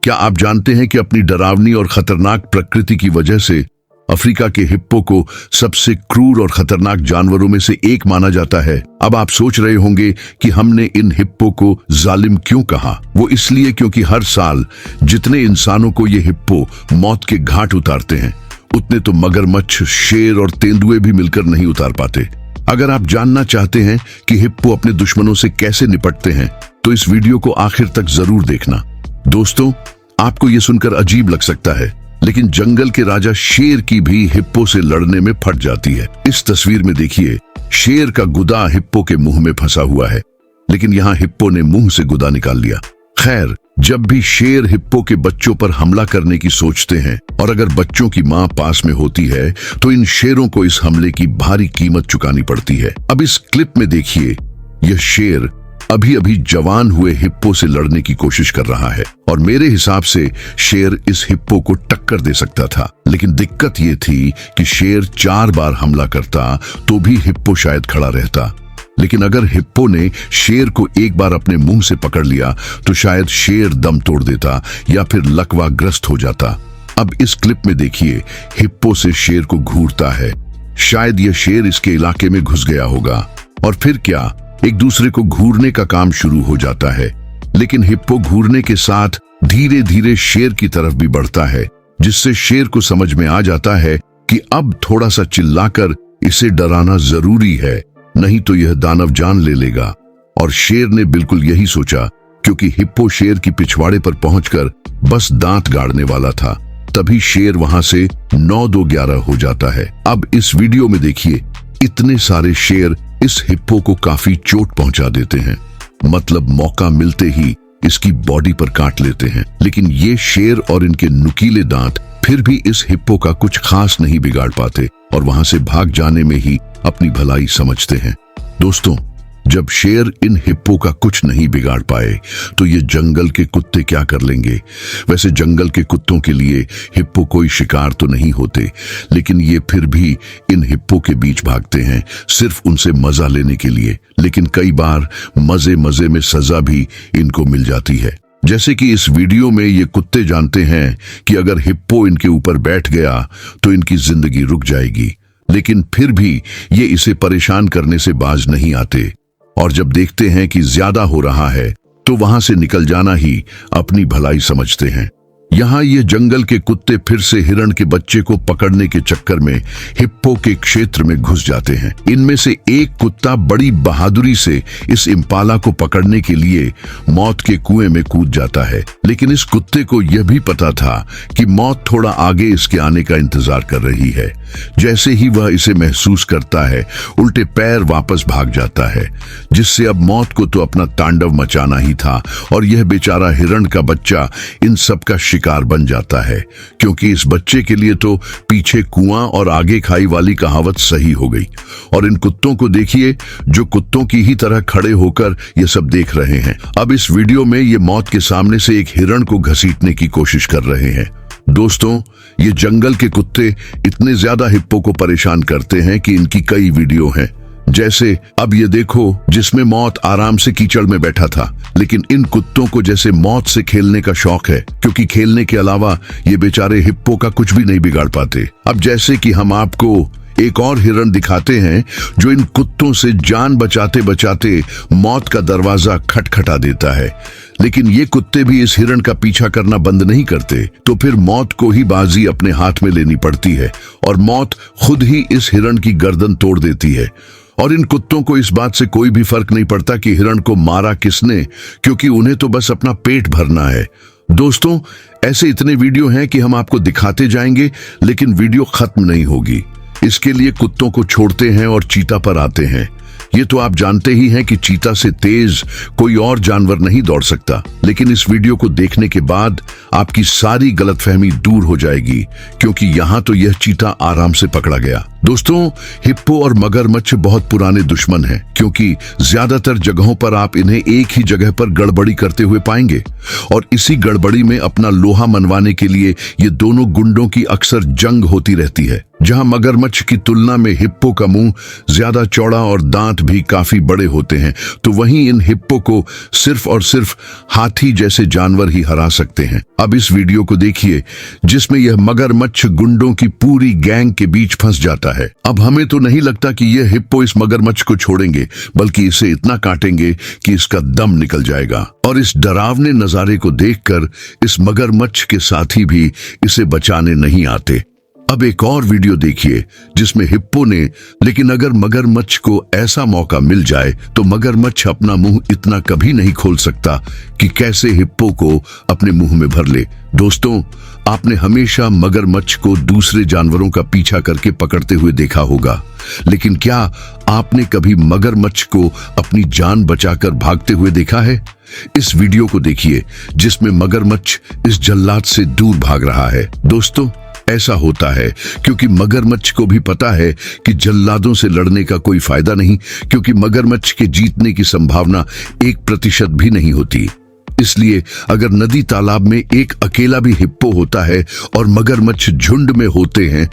क्या आप जानते हैं कि अपनी डरावनी और खतरनाक प्रकृति की वजह से अफ्रीका के हिप्पो को सबसे क्रूर और खतरनाक जानवरों में से एक माना जाता है। अब आप सोच रहे होंगे कि हमने इन हिप्पो को जालिम क्यों कहा। वो इसलिए क्योंकि हर साल जितने इंसानों को ये हिप्पो मौत के घाट उतारते हैं, उतने तो मगरमच्छ, शेर और तेंदुए भी मिलकर नहीं उतार पाते। अगर आप जानना चाहते हैं कि हिप्पो अपने दुश्मनों से कैसे निपटते हैं, तो इस वीडियो को आखिर तक जरूर देखना। दोस्तों, आपको ये सुनकर अजीब लग सकता है, लेकिन जंगल के राजा शेर की भी हिप्पो से लड़ने में फट जाती है। इस तस्वीर में देखिए, शेर का गुदा हिप्पो के मुंह में फंसा हुआ है, लेकिन यहाँ हिप्पो ने मुंह से गुदा निकाल लिया। खैर, जब भी शेर हिप्पो के बच्चों पर हमला करने की सोचते हैं और अगर बच्चों की मां पास में होती है, तो इन शेरों को इस हमले की भारी कीमत चुकानी पड़ती है। अब इस क्लिप में देखिए, यह शेर अभी अभी जवान हुए हिप्पो से लड़ने की कोशिश कर रहा है और मेरे हिसाब से शेर इस हिप्पो को टक्कर दे सकता था, लेकिन दिक्कत ये थी कि शेर 4 बार हमला करता तो भी हिप्पो शायद खड़ा रहता। लेकिन अगर हिप्पो ने शेर को एक बार अपने मुंह से पकड़ लिया तो शायद शेर दम तोड़ देता या फिर लकवाग्रस्त हो जाता। अब इस क्लिप में देखिए, हिप्पो से शेर को घूरता है। शायद यह शेर इसके इलाके में घुस गया होगा और फिर क्या, एक दूसरे को घूरने का काम शुरू हो जाता है। लेकिन हिप्पो घूरने के साथ धीरे धीरे शेर की तरफ भी बढ़ता है, जिससे शेर को समझ में आ जाता है कि अब थोड़ा सा चिल्लाकर इसे डराना जरूरी है, नहीं तो यह दानव जान ले लेगा। और शेर ने बिल्कुल यही सोचा, क्योंकि हिप्पो शेर की पिछवाड़े पर पहुंचकर बस दांत गाड़ने वाला था। तभी शेर वहां से 9-2-11 हो जाता है। अब इस वीडियो में देखिए, इतने सारे शेर इस हिप्पो को काफी चोट पहुंचा देते हैं, मतलब मौका मिलते ही इसकी बॉडी पर काट लेते हैं। लेकिन ये शेर और इनके नुकीले दांत फिर भी इस हिप्पो का कुछ खास नहीं बिगाड़ पाते और वहां से भाग जाने में ही अपनी भलाई समझते हैं। दोस्तों, जब शेर इन हिप्पो का कुछ नहीं बिगाड़ पाए, तो ये जंगल के कुत्ते क्या कर लेंगे। वैसे जंगल के कुत्तों के लिए हिप्पो कोई शिकार तो नहीं होते, लेकिन ये फिर भी इन हिप्पो के बीच भागते हैं, सिर्फ उनसे मजा लेने के लिए। लेकिन कई बार मजे मजे में सजा भी इनको मिल जाती है। जैसे कि इस वीडियो में ये कुत्ते जानते हैं कि अगर हिप्पो इनके ऊपर बैठ गया तो इनकी जिंदगी रुक जाएगी, लेकिन फिर भी ये इसे परेशान करने से बाज नहीं आते और जब देखते हैं कि ज्यादा हो रहा है तो वहां से निकल जाना ही अपनी भलाई समझते हैं। यहाँ ये जंगल के कुत्ते फिर से हिरण के बच्चे को पकड़ने के चक्कर में हिप्पो के क्षेत्र में घुस जाते हैं। इनमें से एक कुत्ता बड़ी बहादुरी से इस इम्पाला को पकड़ने के लिए मौत के कुएं में कूद जाता है, लेकिन इस कुत्ते को यह भी पता था कि मौत थोड़ा आगे इसके आने का इंतजार कर रही है। जैसे ही वह इसे महसूस करता है, उल्टे पैर वापस भाग जाता है, जिससे अब मौत को तो अपना तांडव मचाना ही था और यह बेचारा हिरण का बच्चा इन सब का शिकार बन जाता है, क्योंकि इस बच्चे के लिए तो पीछे कुआं और आगे खाई वाली कहावत सही हो गई। और इन कुत्तों को देखिए, जो कुत्तों की ही तरह खड़े होकर ये सब देख रहे हैं। अब इस वीडियो में ये मौत के सामने से एक हिरण को घसीटने की कोशिश कर रहे हैं। दोस्तों, ये जंगल के कुत्ते इतने ज्यादा हिप्पो को परेशान करते हैं कि इनकी कई वीडियो हैं। जैसे अब ये देखो, जिसमें मौत आराम से कीचड़ में बैठा था, लेकिन इन कुत्तों को जैसे मौत से खेलने का शौक है, क्योंकि खेलने के अलावा ये बेचारे हिप्पो का कुछ भी नहीं बिगाड़ पाते। अब जैसे कि हम आपको एक और हिरण दिखाते हैं जो इन कुत्तों से जान बचाते बचाते मौत का दरवाजा खटखटा देता है, लेकिन ये कुत्ते भी इस हिरण का पीछा करना बंद नहीं करते। तो फिर मौत को ही बाजी अपने हाथ में लेनी पड़ती है और मौत खुद ही इस हिरण की गर्दन तोड़ देती है। और इन कुत्तों को इस बात से कोई भी फर्क नहीं पड़ता कि हिरण को मारा किसने, क्योंकि उन्हें तो बस अपना पेट भरना है। दोस्तों, ऐसे इतने वीडियो हैं कि हम आपको दिखाते जाएंगे, लेकिन वीडियो खत्म नहीं होगी। इसके लिए कुत्तों को छोड़ते हैं और चीता पर आते हैं। ये तो आप जानते ही हैं कि चीता से तेज कोई और जानवर नहीं दौड़ सकता, लेकिन इस वीडियो को देखने के बाद आपकी सारी गलतफहमी दूर हो जाएगी, क्योंकि यहाँ तो यह चीता आराम से पकड़ा गया। दोस्तों, हिप्पो और मगरमच्छ बहुत पुराने दुश्मन हैं, क्योंकि ज्यादातर जगहों पर आप इन्हें एक ही जगह पर गड़बड़ी करते हुए पाएंगे और इसी गड़बड़ी में अपना लोहा मनवाने के लिए ये दोनों गुंडों की अक्सर जंग होती रहती है। जहां मगरमच्छ की तुलना में हिप्पो का मुंह ज्यादा चौड़ा और दांत भी काफी बड़े होते हैं, तो वहीं इन हिप्पो को सिर्फ और सिर्फ हाथी जैसे जानवर ही हरा सकते हैं। अब इस वीडियो को देखिए जिसमें यह मगरमच्छ गुंडों की पूरी गैंग के बीच फंस जाता है। अब हमें तो नहीं लगता कि यह हिप्पो इस मगरमच्छ को छोड़ेंगे, बल्कि इसे इतना काटेंगे कि इसका दम निकल जाएगा। और इस डरावने नजारे को देखकर इस मगरमच्छ के साथी भी इसे बचाने नहीं आते। अब एक और वीडियो देखिए जिसमें हिप्पो ने, लेकिन अगर मगरमच्छ को ऐसा मौका मिल जाए तो मगरमच्छ अपना मुंह इतना कभी नहीं खोल सकता कि कैसे हिप्पो को अपने मुंह में भर ले। दोस्तों, आपने हमेशा मगरमच्छ को दूसरे जानवरों का पीछा करके पकड़ते हुए देखा होगा, लेकिन क्या आपने कभी मगरमच्छ को अपनी जान बचाकर भागते हुए देखा है? इस वीडियो को देखिए जिसमें मगरमच्छ इस जल्लाद से दूर भाग रहा है। दोस्तों, ऐसा होता है क्योंकि मगरमच्छ को भी पता है कि जल्लादों से लड़ने का कोई फायदा नहीं, क्योंकि मगरमच्छ के जीतने की संभावना 1% भी नहीं होती। इसलिए अगर नदी तालाब में एक अकेला भी हिप्पो होता है और मगरमच्छ झुंड में होते हैं,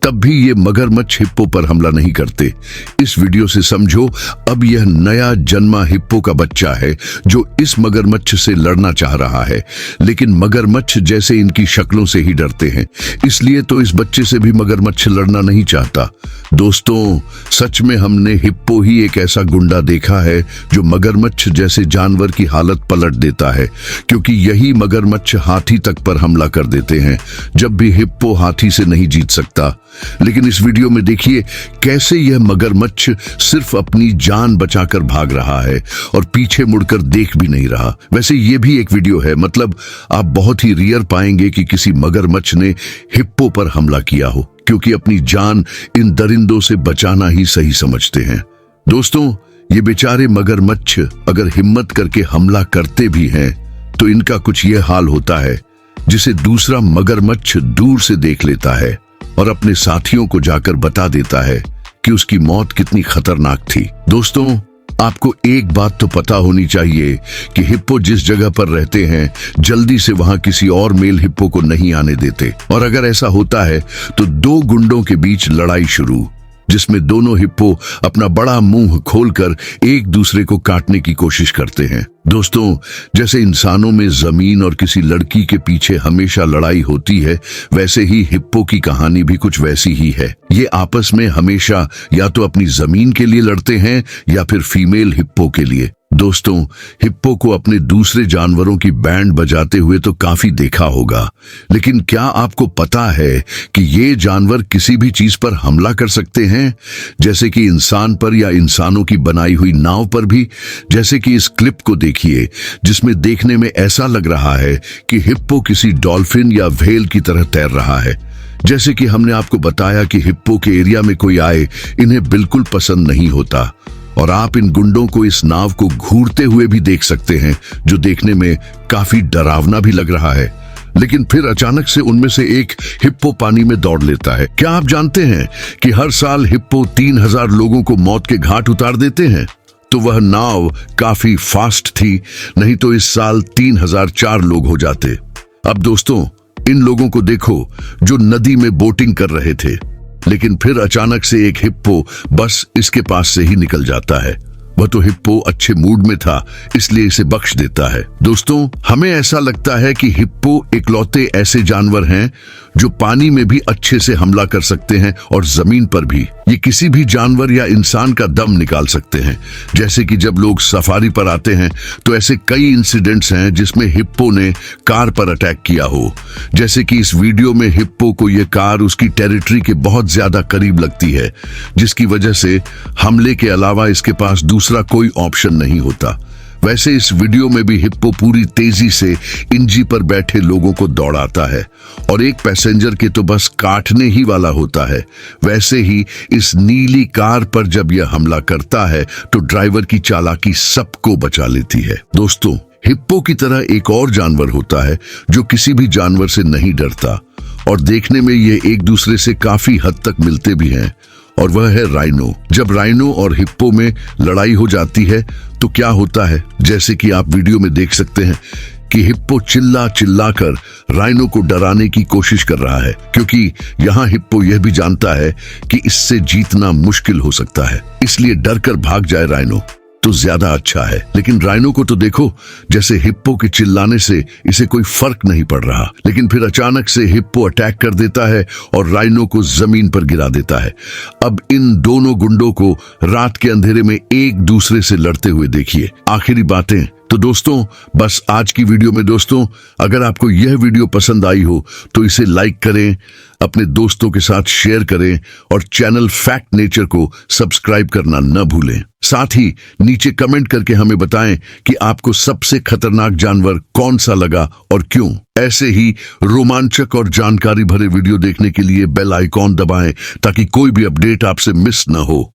तब भी ये मगरमच्छ हिप्पो पर हमला नहीं करते। इस वीडियो से समझो, अब यह नया जन्मा हिप्पो का बच्चा है जो इस मगरमच्छ से लड़ना चाह रहा है, लेकिन मगरमच्छ जैसे इनकी शक्लों से ही डरते हैं, इसलिए तो इस बच्चे से भी मगरमच्छ लड़ना नहीं चाहता। दोस्तों, सच में हमने हिप्पो ही एक ऐसा गुंडा देखा है जो मगरमच्छ जैसे जानवर की हालत पलट देता है, क्योंकि यही मगरमच्छ हाथी तक पर हमला कर देते हैं जब भी हिप्पो हाथी से नहीं जीत सकता। लेकिन इस वीडियो में देखिए कैसे यह मगरमच्छ सिर्फ अपनी जान बचाकर भाग रहा है और पीछे मुड़कर देख भी नहीं रहा। वैसे ये भी एक वीडियो है, मतलब आप बहुत ही रेयर पाएंगे कि किसी मगरमच्छ ने हिप्पो पर हमला किया हो, क्योंकि अपनी जान इन दरिंदों से बचाना ही सही समझते हैं। दोस्तों, ये बेचारे मगरमच्छ अगर हिम्मत करके हमला करते भी हैं तो इनका कुछ ये हाल होता है जिसे दूसरा मगरमच्छ दूर से देख लेता है और अपने साथियों को जाकर बता देता है कि उसकी मौत कितनी खतरनाक थी। दोस्तों, आपको एक बात तो पता होनी चाहिए कि हिप्पो जिस जगह पर रहते हैं जल्दी से वहां किसी और मेल हिप्पो को नहीं आने देते, और अगर ऐसा होता है तो दो गुंडों के बीच लड़ाई शुरू, जिसमें दोनों हिप्पो अपना बड़ा मुंह खोलकर एक दूसरे को काटने की कोशिश करते हैं। दोस्तों, जैसे इंसानों में जमीन और किसी लड़की के पीछे हमेशा लड़ाई होती है, वैसे ही हिप्पो की कहानी भी कुछ वैसी ही है। ये आपस में हमेशा या तो अपनी जमीन के लिए लड़ते हैं या फिर फीमेल हिप्पो के लिए। दोस्तों, हिप्पो को अपने दूसरे जानवरों की बैंड बजाते हुए तो काफी देखा होगा, लेकिन क्या आपको पता है कि ये जानवर किसी भी चीज पर हमला कर सकते हैं, जैसे कि इंसान पर या इंसानों की बनाई हुई नाव पर भी? जैसे कि इस क्लिप को देखिए जिसमें देखने में ऐसा लग रहा है कि हिप्पो किसी डॉल्फिन या व्हेल की तरह तैर रहा है। जैसे कि हमने आपको बताया कि हिप्पो के एरिया में कोई आए इन्हें बिल्कुल पसंद नहीं होता, और आप इन गुंडों को इस नाव को घूरते हुए भी देख सकते हैं, जो देखने में काफी डरावना भी लग रहा है। लेकिन फिर अचानक से उनमें से एक हिप्पो पानी में दौड़ लेता है। क्या आप जानते हैं कि हर साल हिप्पो 3000 लोगों को मौत के घाट उतार देते हैं? तो वह नाव काफी फास्ट थी, नहीं तो इस साल 3004 लोग हो जाते। अब दोस्तों, इन लोगों को देखो जो नदी में बोटिंग कर रहे थे, लेकिन फिर अचानक से एक हिप्पो बस इसके पास से ही निकल जाता है। वह तो हिप्पो अच्छे मूड में था, इसलिए इसे बख्श देता है। दोस्तों, हमें ऐसा लगता है कि हिप्पो इकलौते ऐसे जानवर हैं जो पानी में भी अच्छे से हमला कर सकते हैं और जमीन पर भी। ये किसी भी जानवर या इंसान का दम निकाल सकते हैं। जैसे कि जब लोग सफारी पर आते हैं तो ऐसे कई इंसिडेंट्स हैं जिसमें हिप्पो ने कार पर अटैक किया हो। जैसे कि इस वीडियो में हिप्पो को ये कार उसकी टेरिटरी के बहुत ज्यादा करीब लगती है, जिसकी वजह से हमले के अलावा इसके पास दूसरा कोई ऑप्शन नहीं होता। वैसे इस वीडियो में भी हिप्पो पूरी तेजी से इंजी पर बैठे लोगों को दौड़ाता है और एक पैसेंजर के तो बस काटने ही वाला होता है। वैसे ही इस नीली कार पर जब यह हमला करता है तो ड्राइवर की चालाकी सबको बचा लेती है। दोस्तों, हिप्पो की तरह एक और जानवर होता है जो किसी भी जानवर से नहीं डरता और देखने में ये एक दूसरे से काफी हद तक मिलते भी हैं, और वह है राइनो। जब राइनो और हिप्पो में लड़ाई हो जाती है तो क्या होता है, जैसे कि आप वीडियो में देख सकते हैं कि हिप्पो चिल्ला चिल्ला कर राइनो को डराने की कोशिश कर रहा है, क्योंकि यहाँ हिप्पो यह भी जानता है कि इससे जीतना मुश्किल हो सकता है, इसलिए डर कर भाग जाए राइनो तो ज्यादा अच्छा है। लेकिन राइनो को तो देखो, जैसे हिप्पो के चिल्लाने से इसे कोई फर्क नहीं पड़ रहा। लेकिन फिर अचानक से हिप्पो अटैक कर देता है और राइनो को जमीन पर गिरा देता है। अब इन दोनों गुंडों को रात के अंधेरे में एक दूसरे से लड़ते हुए देखिए। आखिरी बातें तो दोस्तों, बस आज की वीडियो में दोस्तों, अगर आपको यह वीडियो पसंद आई हो तो इसे लाइक करें, अपने दोस्तों के साथ शेयर करें और चैनल फैक्ट नेचर को सब्सक्राइब करना न भूलें। साथ ही नीचे कमेंट करके हमें बताएं कि आपको सबसे खतरनाक जानवर कौन सा लगा और क्यों। ऐसे ही रोमांचक और जानकारी भरे वीडियो देखने के लिए बेल आइकॉन दबाएं ताकि कोई भी अपडेट आपसे मिस न हो।